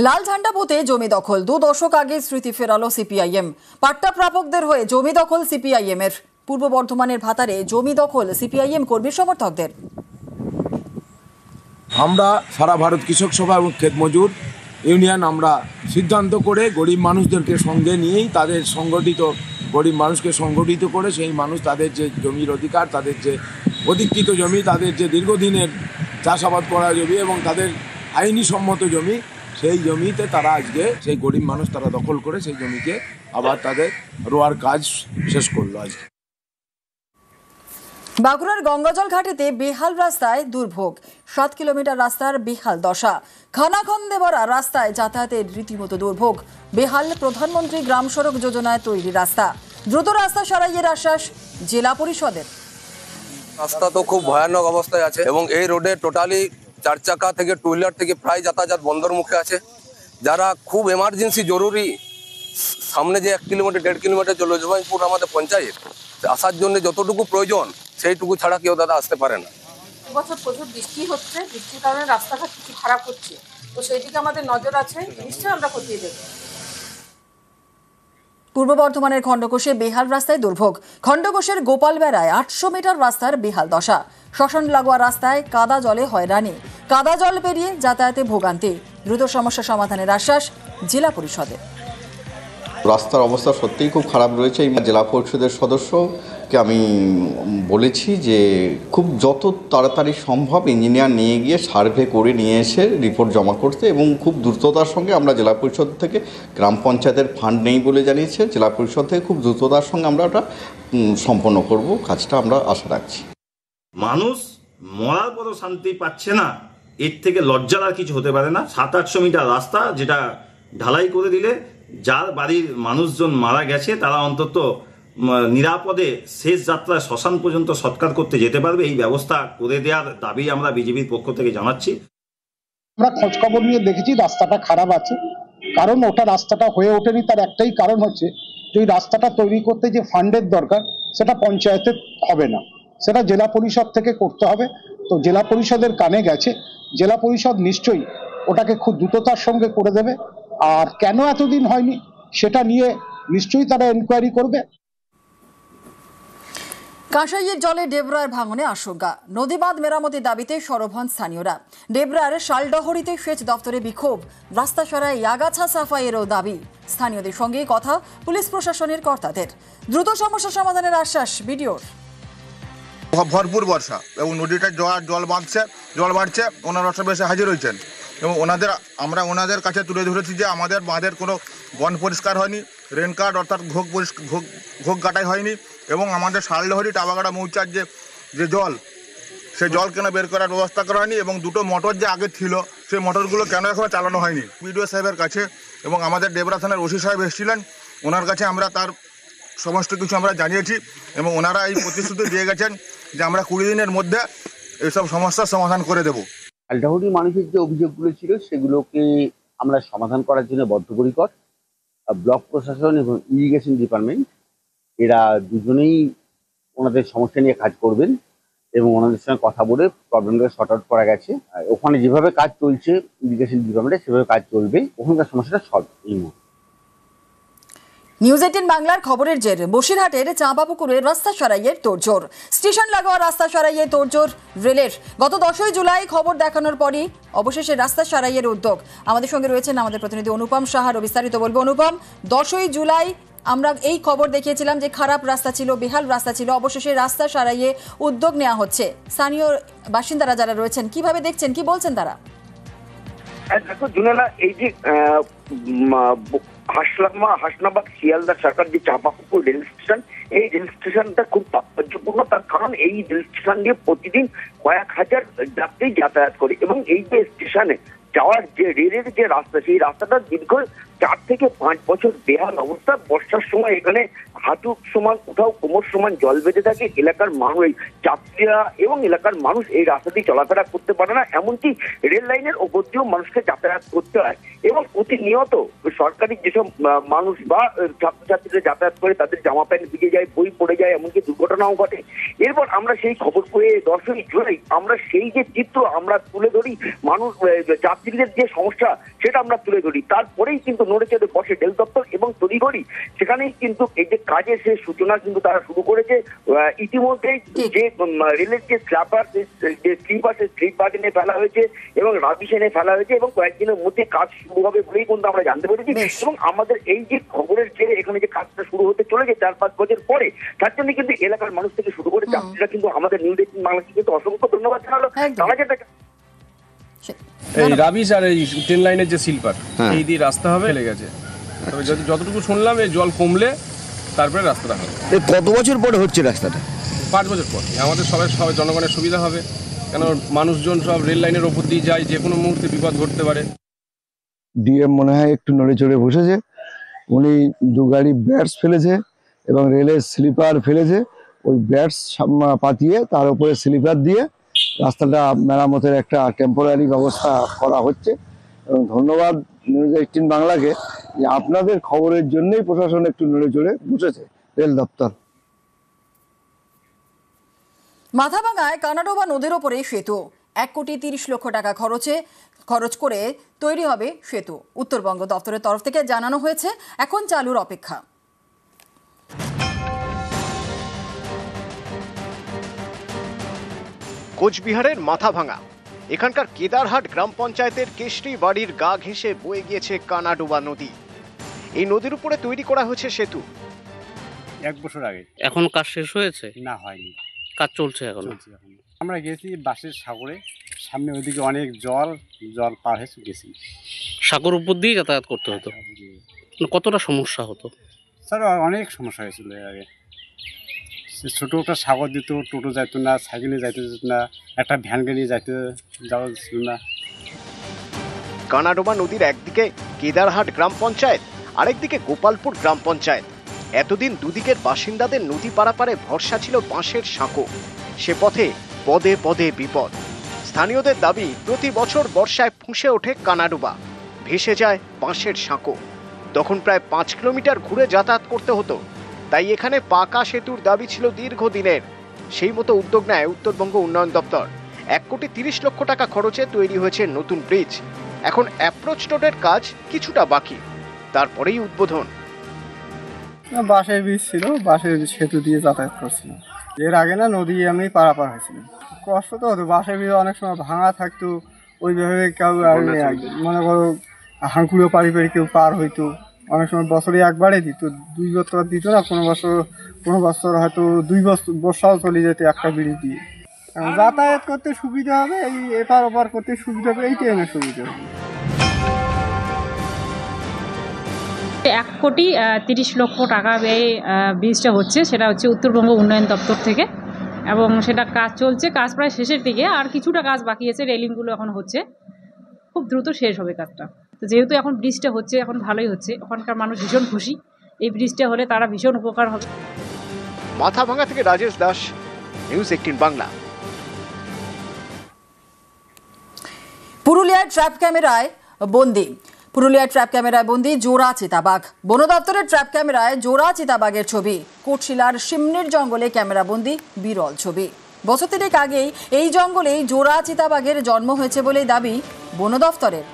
লাল ঝান্ডা পুঁতে জমি দখল 2 দশক আগে স্মৃতি ফেরালো সিপিআইএম। পাট্টা প্রাপকদের হয়ে জমি দখল সিপিআইএম এর। পূর্ব বর্ধমানের ভাতারে জমি দখল সিপিআইএম কর্মী সমর্থকদের। আমরা সারা ভারত কৃষক সভা এবং ক্ষেত মজুর ইউনিয়ন আমরা সিদ্ধান্ত করে গরিব মানুষদেরকে সঙ্গে নিয়েই তাদের সংগঠিত গরিব মানুষকে সংগঠিত করে সেই মানুষ তাদের যে জমির অধিকার, তাদের যে অধিকৃত জমি, তাদের যে দীর্ঘদিনের চাষাবাদ করা জমি এবং তাদের আইনি সম্মত জমি, সেই জমিতে তারা আজকে সেই গরিব মানুষ তারা দখল করে সেই জমিকে আবার তাদের রোয়ার কাজ শেষ করলো। আজকে বাঁকুড়ার গঙ্গাজল ঘাটেতে বেহাল রাস্তায় দুর্ভোগ। 7 কিলোমিটার রাস্তার বেহাল দশা। খানাখন্দে ভরা রাস্তায় যাতায়াতের রীতিমতো দুর্ভোগ। বেহাল প্রধানমন্ত্রী গ্রাম সড়ক যোজনায় তৈরি রাস্তা। দ্রুত রাস্তা সারাইয়ের আশ্বাস জেলা পরিষদের। রাস্তা তো খুব ভয়ানক অবস্থায় আছে এবং এই রোডে টোটালি 4 চাকা থেকে টু হুইলার থেকে প্রায় যাতায়াত বন্ধর মুখে আছে। যারা খুব এমার্জেন্সি জরুরি সামনে যে 1 কিলোমিটার 1.5 কিলোমিটার জলজবাইপুর আমাদের পঞ্চায়েত আসার জন্য যতটুকু প্রয়োজন সেইটুকু ছাড়া কেউ দাদা আসতে পারে না। এবছর প্রচুর বৃষ্টি হচ্ছে, বৃষ্টির কারণে রাস্তাঘাট কিছু খারাপ হচ্ছে, তো সেই দিকে আমাদের নজর আছে, নিশ্চয়ই আমরা খতিয়ে দেব। পূর্ব বর্ধমানের খণ্ডঘোষে বেহাল রাস্তায় দুর্ভোগ। খণ্ডঘোষের গোপালবেড়ায় 800 মিটার রাস্তার বেহাল দশা। শ্মশান লাগোয়া রাস্তায় কাদা জলে হয়রানি। কাদা জল পেরিয়ে যাতায়াতে ভোগান্তি। দ্রুত সমস্যা সমাধানের আশ্বাস জেলা পরিষদের। রাস্তার অবস্থা সত্যিই খুব খারাপ রয়েছে। এই জেলা পরিষদের সদস্যকে আমি বলেছি যে খুব যত তাড়াতাড়ি সম্ভব ইঞ্জিনিয়ার নিয়ে গিয়ে সার্ভে করে নিয়ে এসে রিপোর্ট জমা করতে, এবং খুব দ্রুততার সঙ্গে আমরা জেলা পরিষদ থেকে, গ্রাম পঞ্চায়েতের ফান্ড নেই বলে জানিয়েছে, জেলা পরিষদ থেকে খুব দ্রুততার সঙ্গে আমরা ওটা সম্পন্ন করব, কাজটা আমরা আশা রাখছি। মানুষ মরার পরও শান্তি পাচ্ছে না, এর থেকে লজ্জার আর কিছু হতে পারে না। 700-800 মিটার রাস্তা যেটা ঢালাই করে দিলে যার বাড়ির মানুষজন মারা গেছে তারা অন্তত নিরাপদে শেষ যাত্রায় শ্মশান পর্যন্ত সৎকার করতে যেতে পারবে, এই ব্যবস্থা করে দেওয়ার দাবি আমরা বিজেপির পক্ষ থেকে জানাচ্ছি। আমরা খোঁজখবর নিয়ে দেখেছি রাস্তাটা খারাপ আছে, কারণ ওটা রাস্তাটা হয়ে ওঠেনি। তার একটাই কারণ হচ্ছে যে ওই রাস্তাটা তৈরি করতে যে ফান্ডের দরকার সেটা পঞ্চায়েতে হবে না, সেটা জেলা পরিষদ থেকে করতে হবে। তো জেলা পরিষদের কানে গেছে, জেলা পরিষদ নিশ্চয়ই ওটাকে খুব দ্রুততার সঙ্গে করে দেবে। আর কেন এতদিন হয়নি সেটা নিয়ে নিশ্চয়ই তারা এনকোয়ারি করবে। কাঁসাইয়ের জলে ডেবরার ভাঙনে আশঙ্কা। নদীবাঁধ মেরামতির দাবিতে সরব হন স্থানীয়রা। ডেবরার শালডহরিতে সেচ দপ্তরে বিক্ষোভ। রাস্তা সরায় আগাছা সাফাইয়েরও দাবি। স্থানীয়দের সঙ্গে কথা পুলিশ প্রশাসনের কর্তাদের। দ্রুত সমস্যা সমাধানের আশ্বাস বিডিওর। ভরপুর বর্ষা এবং নদীটা জল বাড়ছে, ওনারা সব এসে হাজির হয়েছেন এবং আমরা ওনাদের কাছে তুলে ধরেছি যে আমাদের বাঁধের কোনো বন পরিষ্কার হয়নি, রেন কার্ড অর্থাৎ ঘোগ কাটাই হয়নি, এবং আমাদের শালডহরি টাবাগাড়া মৌচার যে জল, সেই জল কেন বের করার ব্যবস্থা করা হয়নি, এবং 2টো মোটর যে আগে ছিল সেই মোটরগুলো কেন এখনো চালানো হয়নি। বিডিও সাহেবের কাছে এবং আমাদের ডেবরা থানার ওসি সাহেব এসেছিলেন, ওনার কাছে আমরা তার সমস্ত কিছু আমরা জানিয়েছি এবং ওনারা এই প্রতিশ্রুতি দিয়ে গেছেন যে আমরা 20 দিনের মধ্যে এইসব সমস্যার সমাধান করে দেব। শালডহরি মানুষের যে অভিযোগগুলো ছিল সেগুলোকে আমরা সমাধান করার জন্য বদ্ধপরিকর। ব্লক প্রশাসন এবং ইরিগেশন ডিপার্টমেন্ট এরা দুজনেই ওনাদের সমস্যা নিয়ে কাজ করবেন এবং ওনাদের সঙ্গে কথা বলে প্রবলেমটাকে শর্ট আউট করা গেছে। ওখানে যেভাবে কাজ চলছে ইরিগেশন ডিপার্টমেন্টে সেভাবে কাজ চলবে, ওখানকার সমস্যাটা সলভ এই মুহূর্তে। নিউজ 18 বাংলার খবরের জের। বসিরহাটের চাঁপাপুকুরে রাস্তা সারাইয়ের তোড়জোড়। স্টেশন লাগোয়া রাস্তা সারাইয়ে তোড়জোড় রেলের। গত 10ই জুলাই খবর দেখানোর পরই অবশেষে রাস্তা সারাইয়ের উদ্যোগ। আমাদের সঙ্গে রয়েছেন আমাদের প্রতিনিধি অনুপম সাহার। বিস্তারিত বলবো অনুপম। 10ই জুলাই আমরা এই খবর দেখিয়েছিলাম যে খারাপ রাস্তা ছিল, বেহাল রাস্তা ছিল, অবশেষে রাস্তা সারাইয়ে উদ্যোগ নেওয়া হচ্ছে। স্থানীয় বাসিন্দারা যারা রয়েছেন কিভাবে দেখছেন, কি বলছেন তারা? দেখো জুনেলা, এই যে হাসনাবাদ শিয়ালদা সরকার যে চাঁপাপুকুর রেল স্টেশন, এই রেল স্টেশনটা খুব তাৎপর্যপূর্ণ। তার কারণ এই রেল স্টেশন দিয়ে প্রতিদিন কয়েক হাজার যাত্রী যাতায়াত করে, এবং এই যে স্টেশনে যাওয়ার যে রেলের যে রাস্তা, সেই রাস্তাটা দীর্ঘ 4 থেকে 5 বছর বেহাল অবস্থা। বর্ষার সময় এখানে হাঁটু সমান, কোথাও কোমর সমান জল বেঁধে থাকে। এলাকার মানুষ, যাত্রীরা এবং এলাকার মানুষ এই রাস্তা দিয়ে চলাফেরা করতে পারে না, এমনকি রেল লাইনের ওপর দিয়েও মানুষকে যাতায়াত করতে হয়। এবং প্রতিনিয়ত সরকারি যেসব মানুষ বা ছাত্রছাত্রীরা যাতায়াত করে তাদের জামা প্যান্ট ভিজে যায়, বই পড়ে যায়, এমনকি দুর্ঘটনাও ঘটে। এরপর আমরা সেই খবর পেয়ে 10ই জুলাই আমরা সেই যে চিত্র আমরা তুলে ধরি, মানুষ যাত্রীদের যে সমস্যা সেটা আমরা তুলে ধরি। তারপরেই কিন্তু নড়ে চড়ে বসে রেল দপ্তর এবং তড়িঘড়ি সেখানেই কিন্তু এই যে কাজের সে সূচনা কিন্তু তারা শুরু করেছে। ইতিমধ্যেই যে রেলের যে স্লিপার সেই স্লিপার এনে ফেলা হয়েছে এবং রাবিশ এনে ফেলা হয়েছে এবং কয়েকদিনের মধ্যে কাজ শুরু হবে বলেই কিন্তু আমরা জানতে পেরেছি। এবং আমাদের এই যে খবরের জেরে এখানে যে কাজটা শুরু হতে চলেছে 4-5 বছর পরে, তার জন্য কিন্তু এলাকার মানুষ থেকে শুরু করে যাত্রীরা কিন্তু আমাদের নিউজ 18 বাংলাকে কিন্তু অসংখ্য ধন্যবাদ জানালো। তারা যেটা এই রাবিশ আর এই ট্রেন লাইনের যে স্লিপার এই দিয়ে রাস্তা হবে ফেলে গেছে। তবে যতটুকু শুনলাম এই জল কমলে তারপরে রাস্তাটা হবে। কত বছর পরে হচ্ছে রাস্তাটা? 5 বছর পর। আমাদের সবাই জনগণের সুবিধা হবে, কেন মানুষজন সব রেল লাইনের ওপর দিয়ে যায়, যে কোনো মুহূর্তে বিপদ ঘটতে পারে। ডিএম মনে হয় একটু নড়ে চড়ে বসেছে, উনি 2 গাড়ি ব্যাটস ফেলেছে এবং রেলের স্লিপার ফেলেছে, ওই ব্যাটস পাতিয়ে তার উপরে স্লিপার দিয়ে রাস্তাটা মেরামতের একটা টেম্পোরারি ব্যবস্থা করা হচ্ছে। এবং ধন্যবাদ নিউজ 18 বাংলাকে যে আপনাদের খবরের জন্যই প্রশাসন একটু নড়ে চড়ে বসেছে রেল দপ্তর। মাথাভাঙায় কানাডোবা নদীর ওপরে সেতু 1,30,00,000 টাকা খরচ করে তৈরি হবে সেতু। উত্তরবঙ্গ দপ্তরের তরফ থেকে জানানো হয়েছে এখন চালুর অপেক্ষা। কোচবিহারের মাথাভাঙা, এখানকার কেদারহাট গ্রাম পঞ্চায়েতের কেশরি বাড়ির গা ঘেঁষে বয়ে গিয়েছে কানাডোবা নদী। এই নদীর উপরে তৈরি করা হয়েছে সেতু 1 বছর আগে। এখন কাজ শেষ হয়েছে? না, হয়নি, কাজ চলছে এখন। আমরা গেছি বাসের সাগরে, সামনে ওইদিকে অনেক জল পার হয়ে গেছি। সাগর উপর দিয়ে যাতায়াত করতে হতো, কতটা সমস্যা হতো? স্যার অনেক সমস্যা হয়েছিল এর আগে। ছোটো একটা সাগর দিত, টোটো যাইতো না, সাইকেলে যাইতে যেত না, একটা ভ্যান গাড়ি যাওয়া ছিল না। কানাডোবা নদীর একদিকে কেদারহাট গ্রাম পঞ্চায়েত, আরেকদিকে গোপালপুর গ্রাম পঞ্চায়েত। এতদিন দুদিকের বাসিন্দাদের নদী পারাপারে ভরসা ছিল বাঁশের সাঁকো। সে পথে পদে পদে বিপদ। স্থানীয়দের দাবি, প্রতি বছর বর্ষায় ফুঁসে ওঠে কানাডোবা, ভেসে যায় বাঁশের সাঁকো। তখন প্রায় 5 কিলোমিটার ঘুরে যাতায়াত করতে হতো। তাই এখানে পাকা সেতুর দাবি ছিল দীর্ঘদিনের। সেই মতো উদ্যোগ নেয় উত্তরবঙ্গ উন্নয়ন দপ্তর। 1,30,00,000 টাকা খরচে তৈরি হয়েছে নতুন ব্রিজ। এখন অ্যাপ্রোচ রোডের কাজ কিছুটা বাকি, তারপরেই উদ্বোধন। বাঁশের ব্রিজ ছিল, বাঁশের সেতু দিয়ে যাতায়াত করছিলাম। এর আগে না নদী আমি পারাপার হয়েছিলাম, কষ্ট তো হতো। বাঁশের ব্রিজ অনেক সময় ভাঙা থাকতো, ওইভাবে কেউ মনে করো হাঁকুড়ো পাড়ি কেউ পার হইতো। অনেক সময় বছরে একবারে দিত, 2 বছর দিত না, কোনো বছর হয়তো 2 বর্ষাও চলে যেত একটা ব্রিজ দিয়ে। যাতায়াত করতে সুবিধা হবে, এই এপার ওপার করতে সুবিধা হবে, এই ট্রেনের সুবিধা হবে। 1,30,00,000 টাকা ব্যয়ে ব্রিজটা হচ্ছে, সেটা হচ্ছে উত্তরবঙ্গ উন্নয়ন দপ্তর থেকে, এবং সেটা কাজ চলছে, কাজ প্রায় শেষের দিকে, আর কিছুটা কাজ বাকি আছে, রেলিংগুলো এখন হচ্ছে, খুব দ্রুত শেষ হবে কাজটা। তো যেহেতু এখন ব্রিজটা হচ্ছে, এখন ভালোই হচ্ছে, ওখানকার মানুষ ভীষণ খুশি, এই ব্রিজটা হলে তারা ভীষণ উপকার হবে। মাথাভাঙা থেকে রাজেশ দাস, নিউজ 18 বাংলা। পুরুলিয়ার ট্র্যাপ ক্যামেরায় বন্দি জোড়া চিতাবাঘ। বন দপ্তরের ট্র্যাপ ক্যামেরায় জোড়া চিতাবাঘের ছবি। কোটশিলার সিমনির জঙ্গলে ক্যামেরা বন্দি বিরল ছবি। বছর 3 আগেই এই জঙ্গলেই জোড়া চিতাবাঘের জন্ম হয়েছে বলেই দাবি বন দপ্তরের।